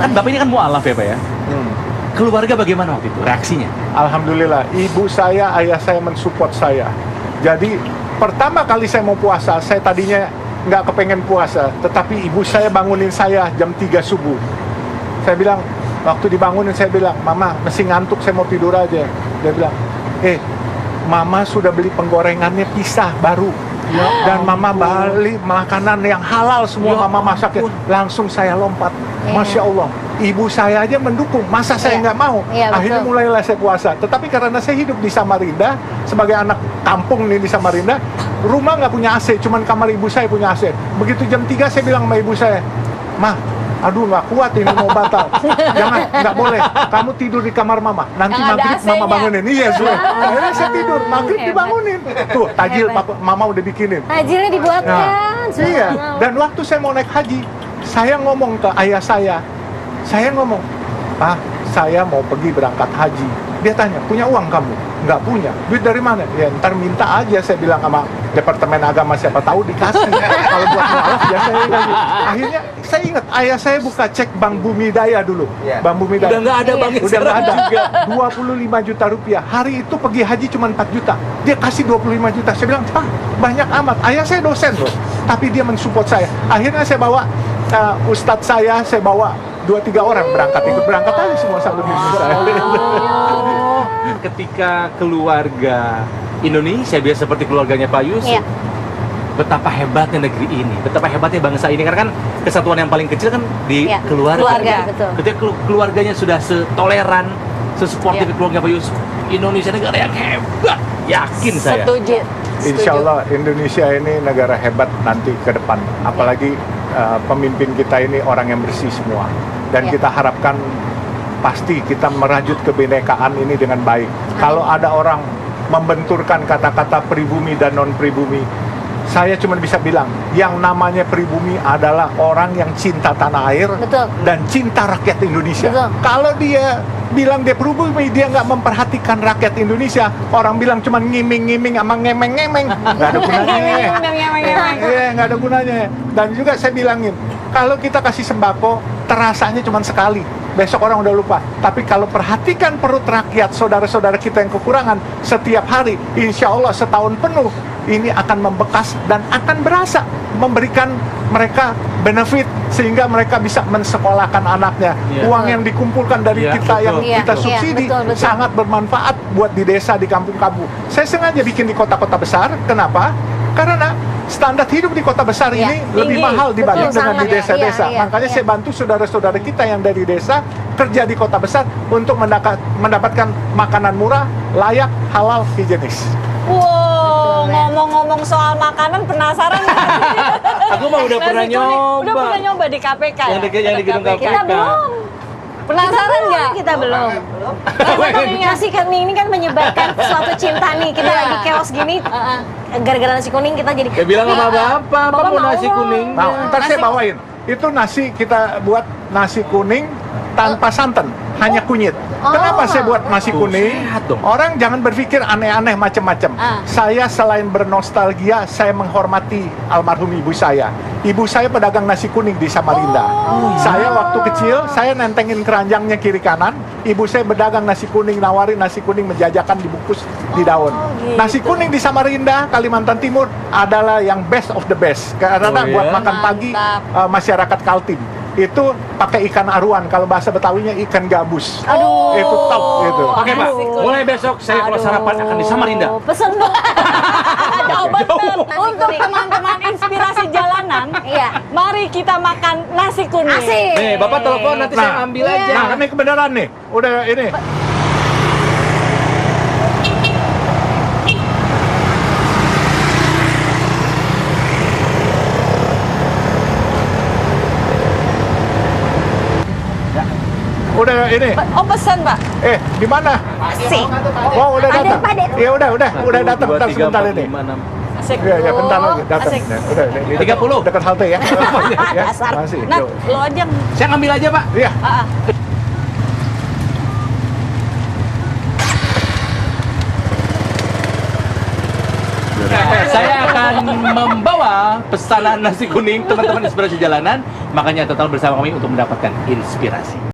Kan Bapak ini kan mualaf ya Pak ya? Keluarga bagaimana waktu itu reaksinya? Alhamdulillah, ibu saya, ayah saya mensupport saya. Jadi pertama kali saya mau puasa, saya tadinya nggak kepengen puasa, tetapi ibu saya bangunin saya jam 3 subuh. Saya bilang, waktu dibangunin saya bilang, Mama masih ngantuk, saya mau tidur aja. Dia bilang, Mama sudah beli penggorengannya pisah baru. Dan Mama beli makanan yang halal semua, Mama masaknya. Langsung saya lompat. Masya Allah, ibu saya aja mendukung. Masa saya nggak mau? Akhirnya mulailah saya puasa. Tetapi karena saya hidup di Samarinda, sebagai anak kampung nih di Samarinda, rumah nggak punya AC, cuman kamar ibu saya punya AC. Begitu jam 3 saya bilang sama ibu saya, Ma, aduh nggak kuat ini mau batal. Jangan, nggak boleh. Kamu tidur di kamar Mama. Nanti maghrib Mama bangunin. Iya, sudah. Akhirnya saya tidur. Maghrib dibangunin. Tuh, tajil Mama udah bikinin. Tajilnya dibuatkan. Iya. Dan waktu saya mau naik haji, saya ngomong ke ayah saya. Saya ngomong, Pak, saya mau pergi berangkat haji. Dia tanya, punya uang kamu? Nggak punya. Duit dari mana? Ya ntar minta aja, saya bilang sama Departemen Agama, siapa tahu dikasih. Kalau buat mualaf ya saya kasih. Akhirnya saya ingat, ayah saya buka cek Bank Bumi Daya dulu. Bank Bumi Daya. Udah nggak ada Bang. Udah nggak ada. 25 juta rupiah. Hari itu pergi haji cuma 4 juta. Dia kasih 25 juta. Saya bilang, Pak, banyak amat. Ayah saya dosen loh. Tapi dia mensupport saya. Akhirnya saya bawa ustadz saya bawa 2-3 orang ikut berangkat aja semua sambil bisnis saya. Ketika keluarga Indonesia biasa seperti keluarganya Pak Yusuf, betapa hebatnya negeri ini, betapa hebatnya bangsa ini, karena kan kesatuan yang paling kecil kan di keluarga. Betul. Ketika keluarganya sudah setoleran, sesuportif keluarga Pak Yusuf, Indonesia negara yang hebat, yakin saya. Setuju. Insya Allah Indonesia ini negara hebat nanti ke depan. Apalagi pemimpin kita ini orang yang bersih semua. Dan kita harapkan pasti kita merajut kebinekaan ini dengan baik. Kalau ada orang membenturkan kata-kata pribumi dan non-pribumi, saya cuma bisa bilang, yang namanya pribumi adalah orang yang cinta tanah air dan cinta rakyat Indonesia. Kalau dia bilang dia pribumi, dia nggak memperhatikan rakyat Indonesia, orang bilang cuma ngiming-ngiming sama ngemeng-ngemeng, nggak ada gunanya. Nggak ada gunanya. Dan juga saya bilangin, kalau kita kasih sembako, terasanya cuma sekali. Besok orang udah lupa. Tapi kalau perhatikan perut rakyat, saudara-saudara kita yang kekurangan setiap hari, insya Allah setahun penuh ini akan membekas dan akan berasa memberikan mereka benefit sehingga mereka bisa mensekolahkan anaknya. Uang yang dikumpulkan dari kita yang kita subsidi sangat bermanfaat buat di desa, di kampung-kampung. Saya sengaja bikin di kota-kota besar. Kenapa? Karena standar hidup di kota besar ini lebih mahal dibanding dengan di desa-desa. Makanya saya bantu saudara-saudara kita yang dari desa kerja di kota besar untuk mendapatkan makanan murah, layak, halal, higienis. Wow, ngomong-ngomong soal makanan, penasaran nggak? Aku mah udah pernah nyoba. Udah pernah nyoba di KPK yang di gedung KPK. Kita belum. Penasaran nggak? Kita belum. Nasi kuning ini kan menyebarkan suatu cinta nih. Kita lagi chaos gini. Gara-gara nasi kuning kita jadi. Ya bilang sama Bapak mau nasi kuning. Nah, ntar saya bawain. Itu nasi, kita buat nasi kuning tanpa santan, hanya kunyit. Kenapa saya buat nasi kuning? Orang jangan berpikir aneh-aneh macam-macam. Saya selain bernostalgia, saya menghormati almarhum ibu saya. Ibu saya pedagang nasi kuning di Samarinda. Saya waktu kecil, saya nentengin keranjangnya kiri kanan. Ibu saya berdagang nasi kuning, nawarin nasi kuning, menjajakan dibungkus di daun. Nasi kuning di Samarinda, Kalimantan Timur adalah yang best of the best. Karena buat makan pagi masyarakat Kaltim. Itu pakai ikan aruan, kalau bahasa Betawinya ikan gabus. Itu top itu. Oke Pak, mulai besok saya kalau sarapan akan di Samarinda. Pesen dong. Untuk teman-teman inspirasi jalanan, mari kita makan nasi kuning. Nih, Bapak telepon nanti saya ambil aja. Nah, ini kebenaran nih. Udah ini. Udah ini. Oh, pesan, Pak. Di mana? Masih. Oh, udah datang. Ya udah datang. Bentar 2, 3, sebentar 4, ini. 5, 6. Asik. Ya, bentar lagi datang. Asik. Udah, ini 30. dekat halte ya. Ya, masih. Nat, lo aja. Saya ngambil aja Pak. Iya. Saya akan membawa pesanan nasi kuning teman-teman inspirasi jalanan. Makanya tetap bersama kami untuk mendapatkan inspirasi.